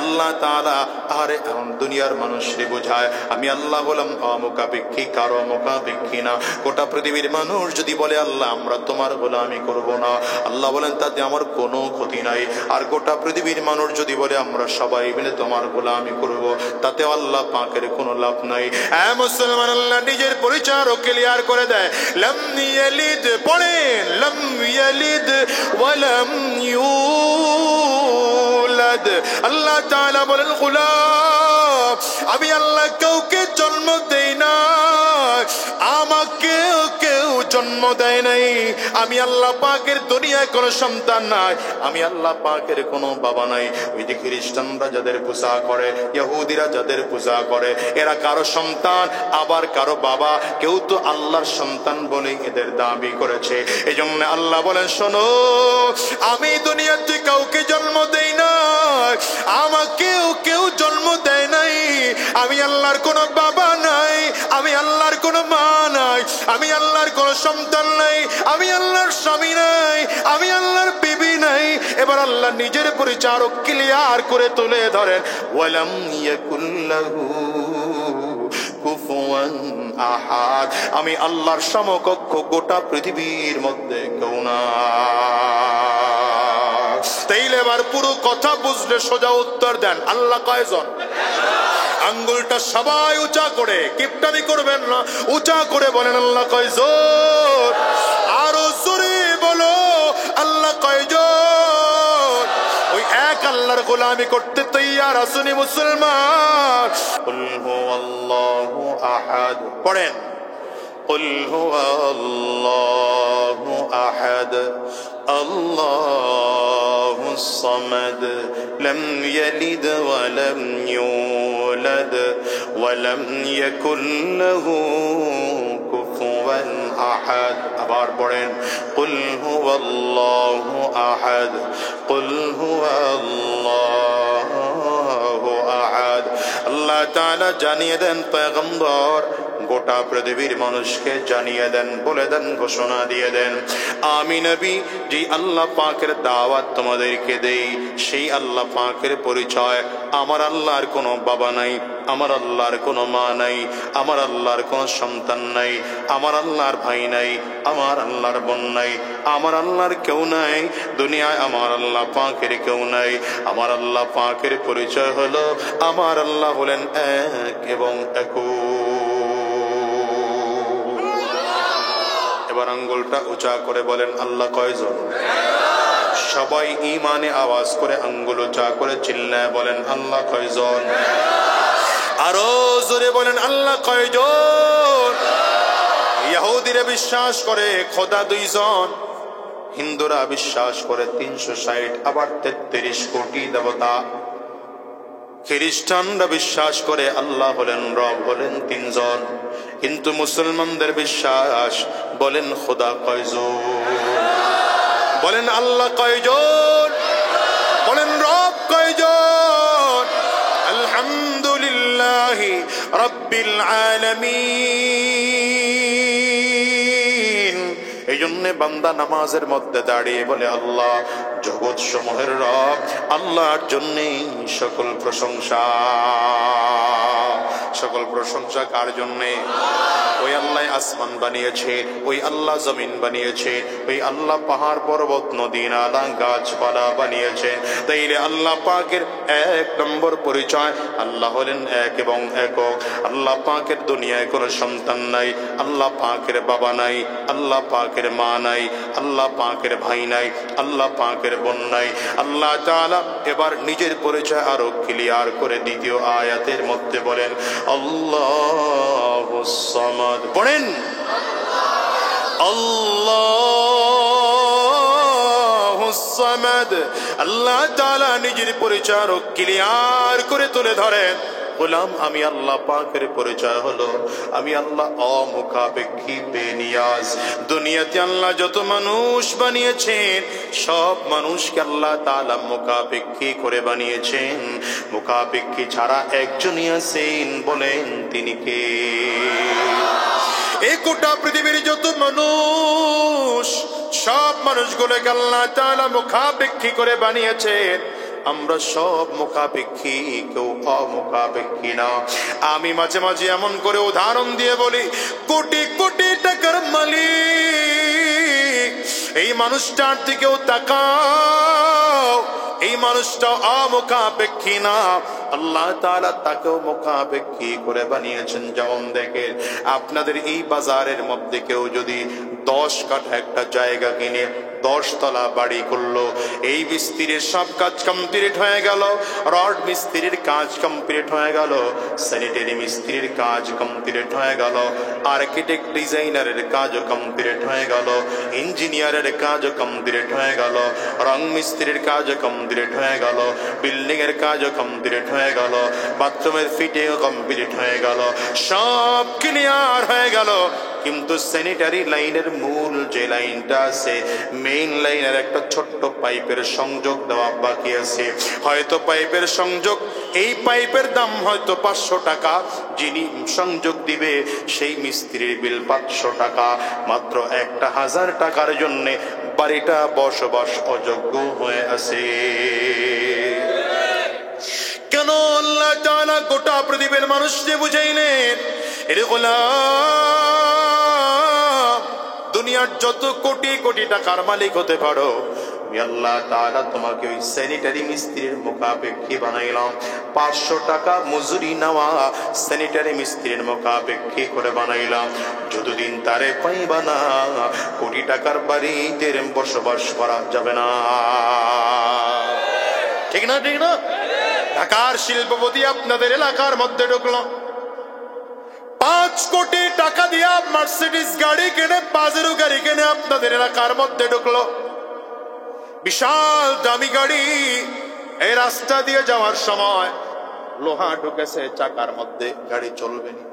আল্লাহ তাআলা আরে দুনিয়ার মানুষকে বোঝায়, আমি আল্লাহ হলাম অমুখাপেক্ষী, কারো মুখাপেক্ষী না। গোটা পৃথিবীর মানুষ যদি বলে আল্লাহ আমরা তোমার গোলামি করব না, আল্লাহ বলেন তাতে আমার কোনো ক্ষতি নাই। আর গোটা পৃথিবীর মানুষ যদি বলে আমরা সবাই মিলে তোমার গোলামি করব, তাতে আল্লাহ পাকের কোনো লাভ নাই। মুসলমান, আল্লাহ নিজের পরিচয় আরো ক্লিয়ার করে দেয়। লাম ইয়ালিদ, পড়েন, লাম ইয়ালিদ ওয়া লাম ইউলাদ। আল্লাহ তাআলা বলেন, গোলাম আমি আল্লাহ কাউকে জন্ম দেই না, আমাকে কেউ জন্ম দেয় নাই। আমি আল্লাহ পাকের দুনিয়ায় কোনো সন্তান নাই, আমি আল্লাহ পাকের কোনো বাবা নাই। ওই যে খ্রিস্টানরা যাদের পূজা করে, ইহুদিরা যাদের পূজা করে, এরা কারো সন্তান আবার কারো বাবা, কেউ তো আল্লাহর সন্তান বলে এদের দাবি করেছে। এই জন্য আল্লাহ বলেন, শোনো, আমি দুনিয়াতে কাউকে জন্ম দেই না, আমাকেও কেউ জন্ম দেয় নাই। আমি আল্লাহর কোনো বাবা নাই, আমি আল্লাহর কোনো মা নাই, আমি আল্লাহর কোনো সন্তান নাই, আমি আল্লাহর স্বামী নাই, আমি আল্লাহর বিবি নাই। এবার আল্লাহ নিজের পরিচয় আরো ক্লিয়ার করে তুলে ধরেন, ওয়ালাম ইয়াকুল্লাহু কুফুয়ান কুফুয়ান আহাদ, আমি আল্লাহর সমকক্ষ গোটা পৃথিবীর মধ্যে কেউ না। তাইলে এবার পুরো কথা বুঝলে সোজা উত্তর দেন, আল্লাহ কয়জন? আঙ্গুলটা সবাই উঁচা করে, কিপটামি করবেন না, উঁচা করে বলেন আল্লাহ কয়জন? আরো জোরে বলো আল্লাহ কয়জন? ওই এক আল্লাহর গোলামি করতে তৈয়ার আসুনি মুসলমান? কুল হুয়াল্লাহু আহাদ পড়েন, কুল হুয়াল্লাহু আহাদ আল্লাহুস সামাদ লাম ইয়ালিদ ওয়া লাম ইউলাদ ওয়া লাম ইয়াকুল লাহু কুফুয়ান আহাদ। আবার পড়েন, কুল হুয়াল্লাহু আহাদ কুল হুয়াল্লাহু আহাদ। আল্লাহ তাআলা জানিয়ে দেন পয়গম্বর, গোটা পৃথিবীর মানুষকে জানিয়ে দেন, বলে দেন, ঘোষণা দিয়ে দেন, আমি নবী যে আল্লাহ পাকের দাওয়াত তোমাদেরকে দেই, সেই আল্লাহ পাকের পরিচয়, আমার আল্লাহর কোনো বাবা নাই, আমার আল্লাহর কোনো মা নাই, আমার আল্লাহর কোনো সন্তান নাই, আমার আল্লাহর ভাই নাই, আমার আল্লাহর বোন নাই, আমার আল্লাহর কেউ নাই দুনিয়ায়, আমার আল্লাহ পাকের কেউ নাই। আমার আল্লাহ পাকের পরিচয় হলো, আমার আল্লাহ হলেন এক এবং একক। এবার আঙ্গুলটা উঁচা করে বলেন আল্লাহ কয়জন? সবাই ঈমানে আওয়াজ করে আঙ্গুল উঁচা করে চিল্লায় বলেন আল্লাহ কয়জন? আরো জোরে বলেন আল্লাহ কয়জন? ইহুদিরা বিশ্বাস করে খোদা দুইজন, হিন্দুরা বিশ্বাস করে 360, আবার 33 কোটি দেবতা। খ্রিস্টানরা বিশ্বাস করে আল্লাহ হলেন রব, হলেন 3 জন। কিন্তু মুসলমানদের বিশ্বাস, বলেন খোদা কয়জন? বলেন আল্লাহ কয়জন? বলেন রব কয়জন? আলহামদুলিল্লাহ রাব্বিল আলামিন। এই জন্য বান্দা নামাজের মধ্যে দাঁড়িয়ে বলে, আল্লাহ জগৎ সমূহের রব, আল্লাহর জন্যই সকল প্রশংসা। সকল প্রশংসা কার জন্যে? ওই আল্লাহ আসমান বানিয়েছে, ওই আল্লাহ জমিন বানিয়েছে, ওই আল্লাহ পাহাড় পর্বত নদী নালা গাছপালা বানিয়েছে। তাইলে আল্লাহ পাকের 1 নম্বর পরিচয়, আল্লাহ হলেন এক এবং একক। আল্লাহ পাকের দুনিয়ায় কোনো সন্তান নাই, আল্লাহ পাকের বাবা নাই, আল্লাহ পাকের মা নাই, আল্লাহ পাকের ভাই নাই, আল্লাহ পাকের বোন নাই। আল্লাহ তাআলা এবার নিজের পরিচয় আরো ক্লিয়ার করে দ্বিতীয় আয়াতের মধ্যে বলেন আল্লাহুস সামাদ। পড়েন আল্লাহুস সামাদ। আল্লাহ তাআলা নিজের পরিচয় আরো ক্লিয়ার করে তুলে ধরেন, গোলাম আমি আল্লাহ পাকের পরিচয় হলো, আমি আল্লাহ অমুখাপেক্ষী, বেনিয়াজ। দুনিয়াতে আল্লাহ যত মানুষ বানিয়েছেন, সব মানুষকে আল্লাহ তাআলা মুখাপেক্ষী করে বানিয়েছেন। মুখাপেক্ষী ছাড়া একজনই আছেন, বলেন তিনি কে? এই গোটা পৃথিবীর যত মানুষ, সব মানুষগুলোকে আল্লাহ তাআলা মুখাপেক্ষী করে বানিয়েছেন। আমরা সব মুখাপেক্ষী, কেউ অমুখাপেক্ষী না। আমি মাঝে মাঝে এমন করে উদাহরণ দিয়ে বলি, কোটি কোটি টাকার মালিক, এই মানুষটার দিকেও তাকাও, এই মানুষটা অমুখাপেক্ষী না, আল্লাহ তাআলা তাকেও মুখাপেক্ষী করে বানিয়েছেন। যেমন দেখেন, আপনাদের এই বাজারের মধ্যে কেউ যদি 10 কাঠা একটা জায়গা কিনে 10 তলা বাড়ি করলো, এই মিস্ত্রির সব কাজ কমপ্লিট হয়ে গেল, রড মিস্ত্রির কাজ কমপ্লিট হয়ে গেল, স্যানিটারি মিস্ত্রির কাজ কমপ্লিট হয়ে গেল, আর্কিটেক্ট ডিজাইনারের কাজও কমপ্লিট হয়ে গেল, ইঞ্জিনিয়ারের কাজও কমপ্লিট হয়ে গেল, রং মিস্ত্রির কাজও কমপ্লিট হয়ে গেল, বিল্ডিং এর কাজও কমপ্লিট হয়ে গেল, বাথরুমের ফিটিংও কমপ্লিট হয়ে গেল, সব ক্লিয়ার হয়ে গেল। কিন্তু স্যানিটারি লাইনের মূল যে লাইনটা আছে, মেইন লাইনের একটা ছোট্ট পাইপের সংযোগ দেওয়া বাকি আছে। হয়তো পাইপের সংযোগ, এই পাইপের দাম হয়তো 500 টাকা, যিনি সংযোগ দিবে সেই মিস্ত্রির বিল 500 টাকা। মাত্র 1000 টাকার জন্য বাড়িটা বসবাস অযোগ্য হয়ে আছে। কেন আল্লাহ তাআলা গোটা পৃথিবীর মানুষকে বুঝাইলেন, এরে গোলাম, দুনিয়ার যত কোটি কোটি টাকার মালিক হতে পারো, আল্লাহ তাআলা তোমাকে ওই স্যানিটারি মিস্ত্রির মুখাপেক্ষী বানাইলাম। 500 টাকা মজুরি নেওয়া স্যানিটারি মিস্ত্রির মুখাপেক্ষী করে বানাইলাম। যতদিন তারে পাইবা না, কোটি টাকার বাড়িতে বসবাস করা যাবে না। ঠিক না? ঠিক না? ঢাকার শিল্পপতি আপনাদের এলাকার মধ্যে ঢুকলো, 5 কোটি টাকা দিয়ে মার্সিডিজ গাড়ি কিনে, পাজেরো গাড়ি কিনে আপনাদের এলাকার মধ্যে ঢুকলো, বিশাল দামি গাড়ি। এই রাস্তা দিয়ে যাওয়ার সময় লোহা ঢুকেছে চাকার মধ্যে, গাড়ি চলবে না।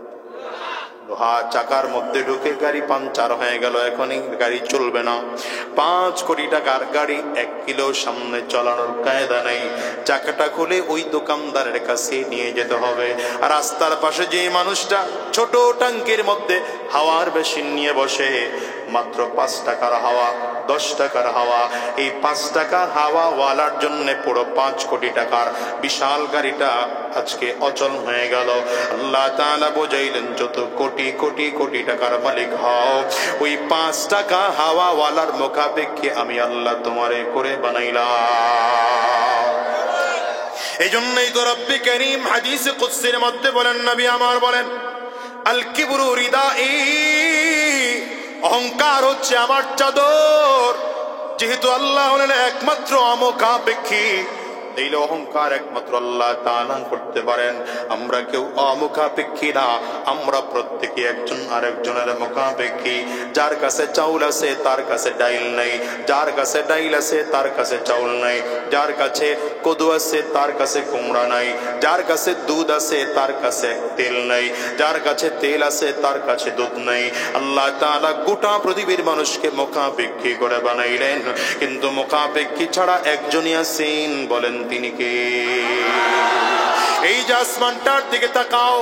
লোহা চাকার মধ্যে ঢুকে গাড়ি পাঞ্চার হয়ে গেল, এখনই গাড়ি চলবে না। 5 কোটি টাকার গাড়ি 1 কিলো সামনে চালানোর কায়দা নেই। চাকাটা খুলে ওই দোকানদারের কাছে নিয়ে যেতে হবে। আর রাস্তার পাশে যে মানুষটা ছোট ট্যাঙ্কির মধ্যে হাওয়ার মেশিন নিয়ে বসে, মাত্র 5 টাকার হাওয়া, 10 টাকার হাওয়া, এই 5 টাকা হাওয়া ওয়ালার জন্য পুরো 5 কোটি টাকার বিশাল গাড়িটা আজকে অচল হয়ে গেল। আল্লাহ তাআলা বুঝাইলেন, যত কোটি কোটি কোটি টাকার মালিক হও, ওই 5 টাকা হাওয়া ওয়ালার মোকাবেক্ষে আমি আল্লাহ তোমারে করে বানাইলাম। এই জন্যই তো রব্বে কারীম হাদিসে কুদসির মধ্যে বলেন, নবী আমার বলেন, আল কিবরু রিদাই, অহংকার হচ্ছে আমার চাদর। যেহেতু আল্লাহ হলেন একমাত্র অমুখাপেক্ষী, তাইলে অহংকার একমাত্র আল্লাহ তাআলা করতে পারেন। আমরা কেউ অমুখাপেক্ষী না, আমরা প্রত্যেকে একজন আরেকজনের মুখাপেক্ষী। যার কাছে চাউল আছে তার কাছে ডাইল নাই, যার কাছে ডাইল আছে তার কাছে চাউল নাই, যার কাছে কদু আছে তার কাছে কুমড়া নাই, যার কাছে দুধ আছে তার কাছে তেল নাই, যার কাছে তেল আছে তার কাছে দুধ নাই। আল্লাহ তাআলা গোটা পৃথিবীর মানুষকে মুখাপেক্ষী করে বানাইলেন, কিন্তু মুখাপেক্ষী ছাড়া একজনই আছেন, বলেন তিনি কে? এই যে আসমানটার দিকে তাকাও,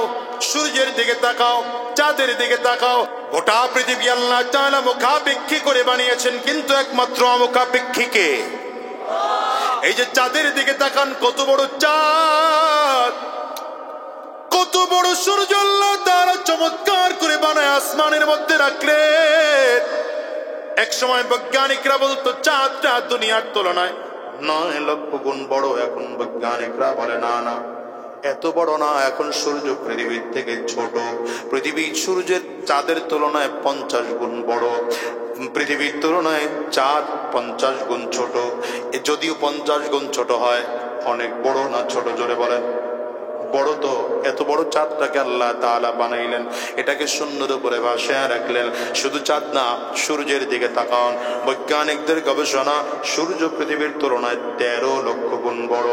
সূর্যের দিকে তাকাও, চাঁদের দিকে তাকাও, গোটা পৃথিবী আল্লাহ তাআলা মুখাপেক্ষী করে বানিয়েছেন, কিন্তু একমাত্র অমুখাপেক্ষী কে? এই যে চাঁদের দিকে তাকান, কত বড় চাঁদ, কত বড় সূর্য আল্লাহ তাআলা চমৎকার করে বানায় আসমানের মধ্যে রাখলেন। এক সময় বৈজ্ঞানিকরা বলতো চাঁদটা দুনিয়ার তুলনায় 9 লক্ষ গুণ বড়। এখন বৈজ্ঞানিকরা বলে না না, এত বড় না, এখন সূর্য পৃথিবীর থেকে ছোট। পৃথিবী সূর্যের চাঁদের তুলনায় 50 গুণ বড়, পৃথিবীর তুলনায় চাঁদ 50 গুণ ছোট। যদিও 50 গুণ ছোট হয়, অনেক বড় না ছোট? জোরে বলেন। বড় তো। এত বড় চাঁদটাকে আল্লাহ তাআলা বানাইলেন, এটাকে শূন্যের উপরে ভাসিয়ে রাখলেন। শুধু চাঁদ না, সূর্যের দিকে তাকান, বৈজ্ঞানিকদের গবেষণা, সূর্য পৃথিবীর তুলনায় 13 লক্ষ গুণ বড়।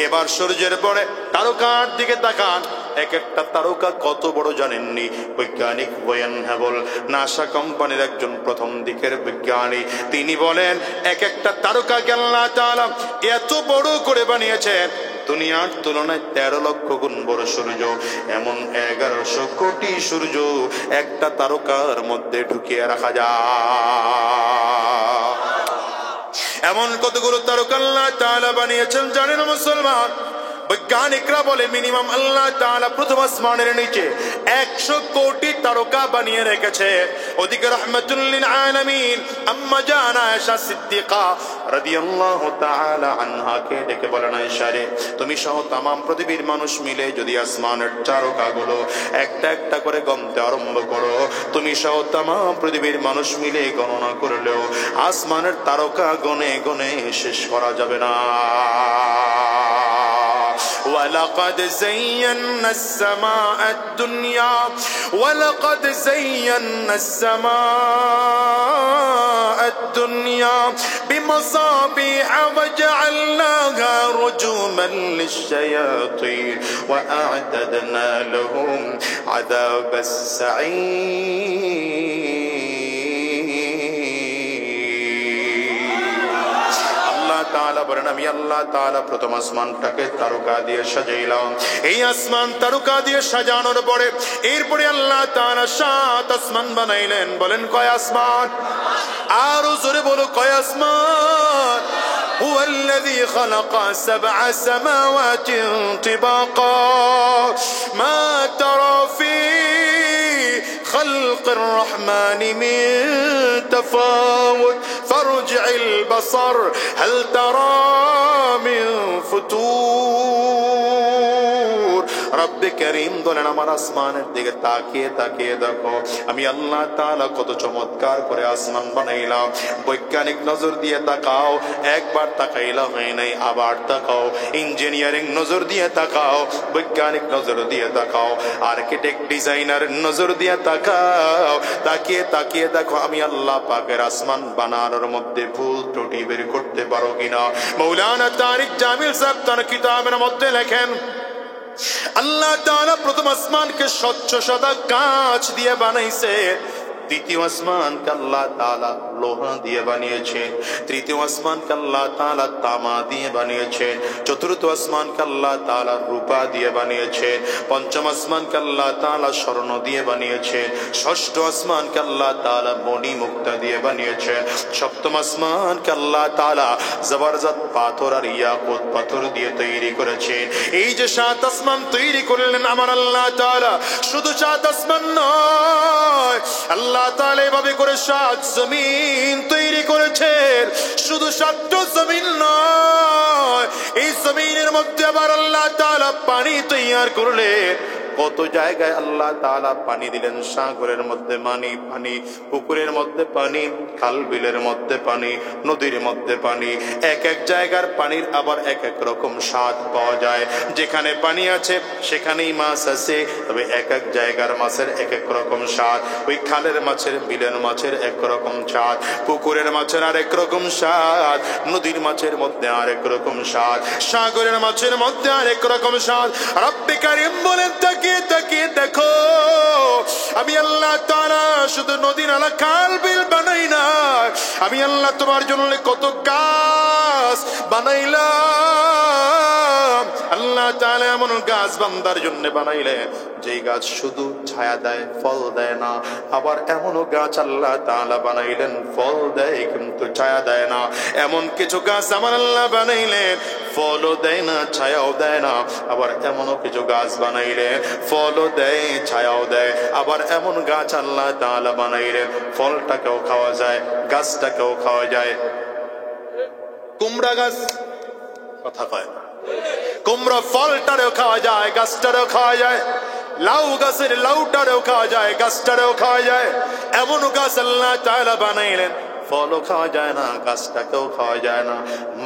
এবার সূর্যের পরে তারকার দিকে তাকান, এক একটা তারকা কত বড় জানেননি? বৈজ্ঞানিক ওয়েন হ্যাবল, নাসা কোম্পানির একজন প্রথম দিকের বিজ্ঞানী, তিনি বলেন এক একটা তারকাকে আল্লাহ তাআলা এত বড় করে বানিয়েছেন, দুনিয়ার তুলনায় 13 লক্ষ গুণ বড় সূর্য। এমন 1100 কোটি সূর্য একটা তারকার মধ্যে ঢুকিয়ে রাখা যায়। এমন কতগুলো তারকা আল্লাহ তাআলা বানিয়েছেন জানেন মুসলমান? বৈজ্ঞানিকরা বলে মিনিমাম আল্লাহ তাআলা প্রথম আসমানের নিচে 100 কোটি তারকা বানিয়ে রেখেছে। ওদিকে রাহমাতুল লিল আলামিন আম্মা জানা আয়েশা সিদ্দিকা রাদিয়াল্লাহু তাআলা আনহাকে ডেকে বলেন, আয়েশা রে, তুমি সহ तमाम পৃথিবীর মানুষ মিলে যদি আসমানের তারকাগুলো একটা একটা করে গণতে আরম্ভ করো, তুমি সহ तमाम পৃথিবীর মানুষ মিলে গণনা করলেও আসমানের তারকা গনে গনে শেষ করা যাবে না। ولقد زينا السماء الدنيا ولقد زينا السماء الدنيا بمصابيح وجعلناها رجوما للشياطين وأعتدنا لهم عذاب السعير। তাআলা বলেন, আমি আল্লাহ তাআলা প্রথম আসমানটাকে তারকা দিয়ে সাজাইলাম। এই আসমান তারকা দিয়ে সাজানোর পরে এরপরে আল্লাহ তাআলা 7 আসমান বানাইলেন। বলেন কয় আসমান? আরো জোরে বলো, কয় আসমান? هو الذي خلق 7 سماوات طباقا ما ترى في خلق الرحمن من تفاوت فارجع البصر هل ترى من فتور রব্বে করিম বলেন আমার আসমানের দিকে তাকিয়ে তাকিয়ে দেখো আমি আল্লাহ তাআলা কত চমৎকার করে আসমান বানাইলাম। বৈজ্ঞানিক নজর দিয়ে তাকাও, একবার তাকাইলা হয় নাই, আবার তাকাও। ইঞ্জিনিয়ারিং নজর দিয়ে তাকাও, বৈজ্ঞানিক নজর দিয়ে তাকাও, আর্কিটেক্ট ডিজাইনার নজর দিয়ে তাকাও। তাকিয়ে তাকিয়ে দেখো আমি আল্লাহ পাকের আসমান বানানোর মধ্যে ভুল ত্রুটি বের করতে পারো কিনা। মৌলানা তারিক জামিল সাহেব তার কিতাবের মধ্যে লেখেন আল্লাহ তাআলা প্রথম আসমানকে স্বচ্ছ সাদা কাঁচ দিয়ে বানাইছে, দ্বিতীয় আসমানকে আল্লাহ তাআলা লোহা দিয়ে বানিয়েছেন, তৃতীয় আসমানকে আল্লাহ তাআলা তামা দিয়ে বানিয়েছেন, চতুর্থ আসমানকে আল্লাহ তাআলা রূপা দিয়ে বানিয়েছেন, পঞ্চম আসমানকে আল্লাহ তাআলা স্বর্ণ দিয়ে বানিয়েছেন, ষষ্ঠ আসমানকে আল্লাহ তাআলা মণি মুক্তা দিয়ে বানিয়েছেন, সপ্তম আসমানকে আল্লাহ তাআলা জবরদস্ত পাথর আর ইয়াকুত পাথর দিয়ে তৈরি করেছেন। এই যে সাত আসমান তৈরি করলেন আমার আল্লাহ তাআলা, শুধু সাত আসমান নয়, আল্লাহ তাআলা এভাবে করে সাত জমিন তৈরি করেছেন। শুধু সাতটা জমিন নয়, এই জমিনের মধ্যে আবার আল্লাহ তাআলা পানি তৈয়ার করলেন। কত জায়গায় আল্লাহ তাআলা পানি দিলেন, সাগরের মধ্যে পানি, পুকুরের মধ্যে পানি, খাল বিলের মধ্যে পানি, নদীর মধ্যে পানি। এক এক জায়গার পানির আবার এক এক রকম স্বাদ পাওয়া যায়। যেখানে পানি আছে সেখানেই মাছ আছে, তবে এক এক জায়গার মাছের এক এক রকম স্বাদ। ওই খালের মাছের, বিলের মাছের এক রকম স্বাদ, পুকুরের মাছের আর এক রকম স্বাদ, নদীর মাছের মধ্যে আর এক রকম স্বাদ, সাগরের মাছের মধ্যে আর এক রকম স্বাদ। রব্বে কারীম বলেন তাকিয়ে তাকিয়ে দেখো আমি আল্লাহ তাআলা শুধু নদী নালা খাল বিল বানাই না, আমি আল্লাহ তোমার জন্য কত গাছ বানাইলাম। আল্লাহ তাআলা এমন গাছ বান্দার জন্য বানাইলেন যেই গাছ শুধু ছায়া দেয়, ফল দেয় না। আবার এমনও গাছ আল্লাহ তাআলা বানাইলেন ফল দেয় কিন্তু ছায়া দেয় না। এমন কিছু গাছ আমার আল্লাহ বানাইলেন ফলও দেয় না, ছায়াও দেয় না। আবার এমনও কিছু গাছ বানাইলেন ফলও দেয়, ছায়াও দেয়। আবার এমন গাছ আল্লাহ তাআলা বানাইলেন ফলটাকেও খাওয়া যায়, গাছটাকেও খাওয়া যায়। কুমড়া গাছ কথা কয়, কুমড়া ফলটারেও খাওয়া যায়, গাছটারেও খাওয়া যায়। লাউ গাছের লাউটারেও খাওয়া যায়, গাছটারেও খাওয়া যায়। এমন গাছ আল্লাহ তাআলা বানাইলেন ফলও খাওয়া যায় না, গাছটাকেও খাওয়া যায় না।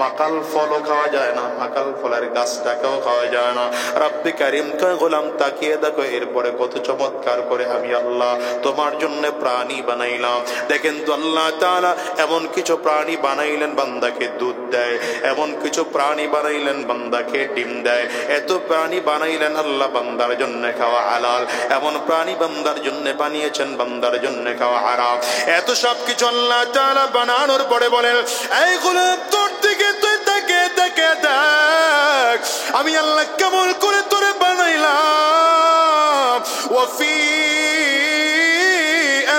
মাকাল ফলও খাওয়া যায় না, মাকাল ফলের গাছটাকেও খাওয়া যায় না। রব্বে কারীম কয় গোলাম তাকিয়ে দেখো এরপরে কত চমৎকার করে আমি আল্লাহ তোমার জন্য প্রাণী বানাইলাম। দেখেন তো আল্লাহ তাআলা এমন কিছু প্রাণী বানাইলেন বান্দাকে দুধ দেয়, এমন কিছু প্রাণী বানাইলেন বান্দাকে ডিম দেয়। এত প্রাণী বানাইলেন আল্লাহ বান্দার জন্য খাওয়া হালাল, এমন প্রাণী বান্দার জন্য বানিয়েছেন বান্দার জন্য খাওয়া হারাম। এত সব কিছু আল্লাহ তাআলা বানানোর পরে বলেন এই গোলাম তোর দিকে তুই তাকিয়ে তাকিয়ে দেখ আমি আল্লাহ কেমন করে তোরে বানাইলাম। ওয়াফি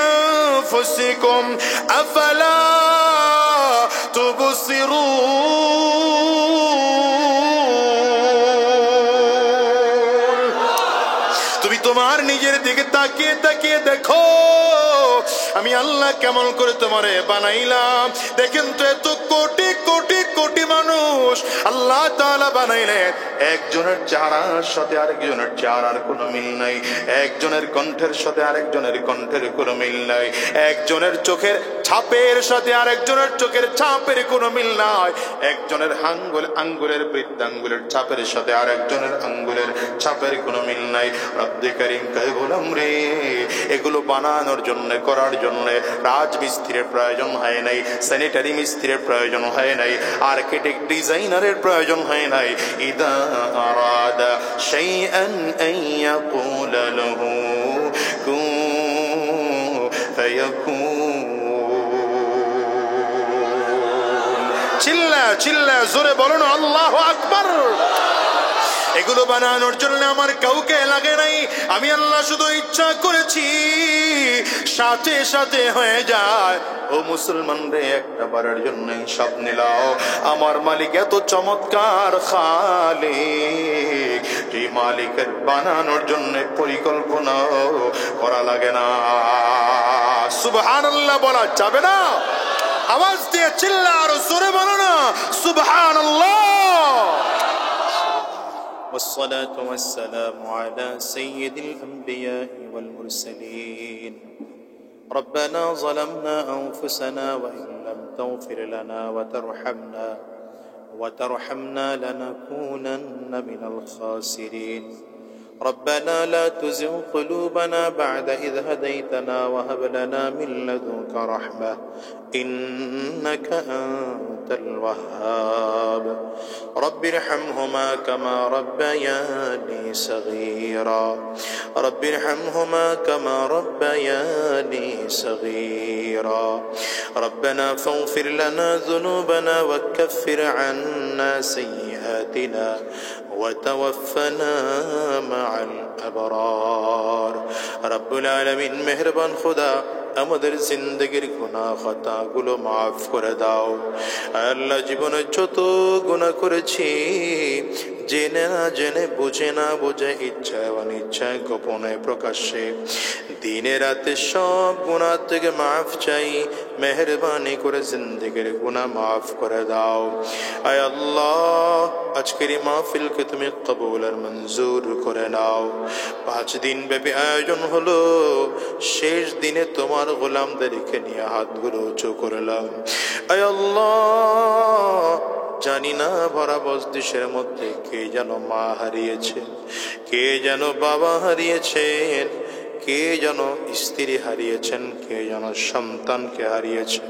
আনফুসিকুম আফালা তুবসিরুন, তুমি তোমার নিজের দিকে তাকিয়ে তাকিয়ে দেখো আমি আল্লাহ কেমন করে তোমারে বানাইলাম। দেখেন তো এত কোটি কোটি কোটি মানুষ আল্লাহ তাআলা বানাইলেন, একজনের চেহারার সাথে আরেকজনের চেহারার কোনো মিল নাই, একজনের কণ্ঠের সাথে আরেকজনের কণ্ঠের কোনো মিল নাই, একজনের চোখের ছাপের সাথে আরেকজনের চোখের ছাপের কোনো মিল নাই, একজনের আঙ্গুলের বৃদ্ধাঙ্গুলের ছাপের সাথে আরেকজনের আঙ্গুলের ছাপের কোনো মিল নাই। রব্বে কারীম কয় গোলাম রে এগুলো বানানোর জন্য করার জন্য রাজমিস্ত্রির প্রয়োজন হয় নাই, স্যানিটারি মিস্ত্রির প্রয়োজন হয় নাই, আর্কিটেক্ট ডিজাইনারের প্রয়োজন হয় নাই। ইদা আরাদা শাইআন আন ইয়াকুলা লাহু কুন ফায়াকুন। চিল্লা চিল্লা জোরে বলুন আল্লাহু আকবার। এগুলো বানানোর জন্য আমার কাউকে লাগে নাই, আমি আল্লাহ শুধু ইচ্ছা করেছি সাথে সাথে হয়ে যায়। ও মুসলমান রে একটা বারের জন্য সব নিলাও, আমার মালিক এত চমৎকার খালিক যে মালিকের বানানোর জন্য পরিকল্পনা করা লাগে না। সুবহানাল্লাহ বলা যাবে না? আওয়াজ দিয়ে চিল্লা আর জোরে বলো না সুবহানাল্লাহ। والصلاة والسلام على سيد الأنبياء والمرسلين. ربنا ظلمنا أنفسنا وإن لم تغفر لنا وترحمنا لنكونن من الخاسرين. ربنا لا تزغ قلوبنا بعد إذ هديتنا وهب لنا من لدنك رحمة إنك أنت الوهاب. رب ارحمهما كما ربياني صغيرا. رب ارحمهما كما ربياني صغيرا. ربنا فاغفر لنا ذنوبنا وكفر عنا سيئاتنا وتوفنا مع الأبرار. رب العالمين মেহেরবান খোদা আমাদের জিন্দেগির গুনাহ খাতা গুলো মাফ করে দাও। আল্লাহ জীবনে যত গুনাহ করেছি জেনে না জেনে বুঝে না বুঝে ইচ্ছায় অনিচ্ছায় গোপনে প্রকাশ্যে দিনে রাতে সব গুনাহ থেকে মাফ চাই। মেহেরবানি করে জিন্দেগির গুনাহ মাফ করে দাও। আয় আল্লাহ আজকের এই মাহফিলকে তুমি কবুল আর মঞ্জুর করে নাও। 5 দিন ব্যাপী আয়োজন হলো, শেষ দিনে তোমার গোলামদেরকে নিয়ে হাতগুলো উঁচু করলাম। আয় আল্লাহ জানি না ভরা বস্তিশের মধ্যে কে যেন মা হারিয়েছে, কে যেন বাবা হারিয়েছেন, কে যেন স্ত্রী হারিয়েছেন, কে যেন সন্তানকে হারিয়েছেন।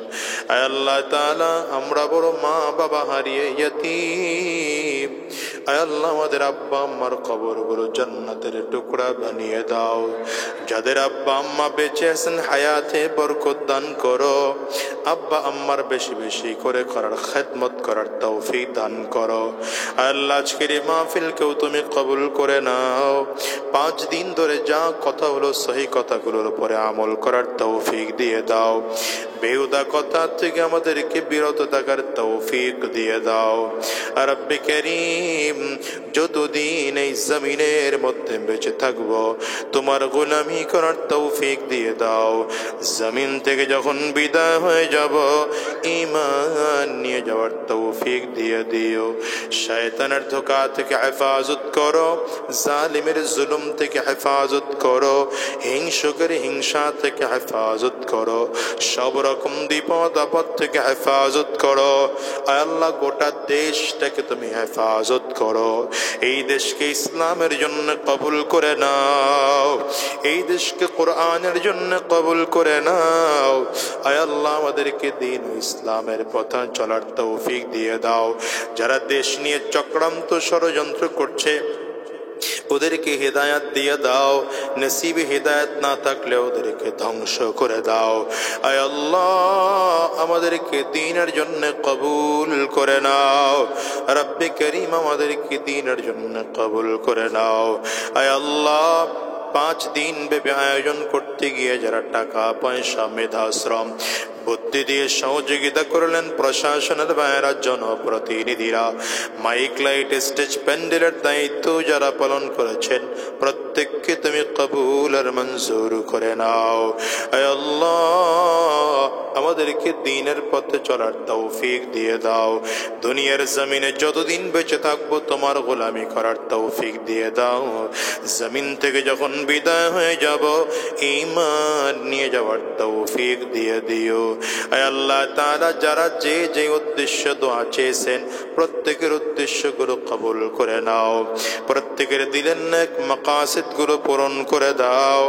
আয় আল্লাহ তাআলা আমরা বড় মা বাবা হারিয়ে ইয়তীম। আয় আল্লাহ আমাদের আব্বা আম্মার কবরগুলো জান্নাতের টুকরা বানিয়ে দাও। যাদের আব্বা আম্মা বেঁচে আছেন হায়াতে বরকত দান করো। আব্বা আম্মার বেশি বেশি করে করার খেদমত করার তৌফিক দান করো। আল্লাহ আজকের এই মাহফিলকেও তুমি কবুল করে নাও। 5 দিন ধরে যা কথা হলো সহি কথাগুলোর উপরে আমল করার তৌফিক দিয়ে দাও। বেহুদা কথা থেকে আমাদেরকে বিরত থাকার তৌফিক দিয়ে দাও। রব্বে কারীম যতদিন এই জমিনের মধ্যে বেঁচে থাকবো তোমার গোলামি করার তৌফিক দিয়ে দাও। জমিন থেকে যখন বিদায় হয়ে যাব ঈমান নিয়ে যাওয়ার তৌফিক দিয়ে দিও। শয়তানের ধোঁকা থেকে হেফাজত করো, জালিমের জুলুম থেকে হেফাজত করো, হিংসুকের হিংসা থেকে হেফাজত করো, সব রকম বিপদ আপদ থেকে হেফাজত করো। আয় আল্লাহ গোটা দেশটাকে তুমি হেফাজত করো। এই দেশকে ইসলামের জন্য কবুল করে নাও, এই দেশকে কোরআনের জন্য কবুল করে নাও। আয় আল্লাহ আমাদেরকে দ্বীন ও ইসলামের পথে চলার তৌফিক দিয়ে দাও। যারা দেশ নিয়ে চক্রান্ত ষড়যন্ত্র করছে ওদেরকে হিদায়াত দিয়ে দাও। নসিবে হিদায়াত না থাকলে ওদেরকে ধ্বংস করে দাও। আয় আল্লাহ আমাদেরকে দ্বীনের জন্য কবুল করে নাও। রব্বে কারীম আমাদেরকে দ্বীনের জন্য কবুল করে নাও। আয় আল্লাহ 5 দিন ব্যাপী আয়োজন করতে গিয়ে যারা টাকা পয়সা মেধাশ্রম বুদ্ধি দিয়ে সহযোগিতা করলেন, প্রশাসনের ভাইয়েরা জনপ্রতিনিধিরা, মাইক লাইট স্টেজ প্যান্ডেলের দায়িত্ব যারা পালন করেছেন প্রত্যেককে তুমি কবুল আর মঞ্জুর করে নাও। আয় আল্লাহ আমাদেরকে দ্বীনের পথে চলার তৌফিক দিয়ে দাও। দুনিয়ার জমিনে যতদিন বেঁচে থাকবো তোমার গোলামি করার তৌফিক দিয়ে দাও। জমিন থেকে যখন বিদায় হয়ে যাব ঈমান নিয়ে যাওয়ার তৌফিক দিয়ে দিও। আয় আল্লাহ তাআলা যারা যে যে উদ্দেশ্য দোয়া চেয়েছেন প্রত্যেকের উদ্দেশ্যগুলো কবুল করে নাও। প্রত্যেকের দিলের নেক মাকাসিদ গুলো পূরণ করে দাও।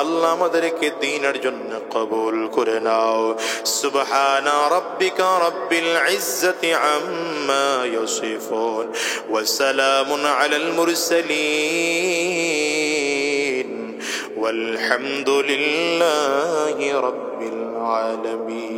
আল্লাহ আমাদেরকে দ্বীনের জন্য কবুল করে নাও। সুবহানা রাব্বিকা রাব্বিল ইজ্জাতি আম্মা ইয়াসিফুন ওয়া সালামুন আলাল মুরসালিন والحمد لله رب العالمين।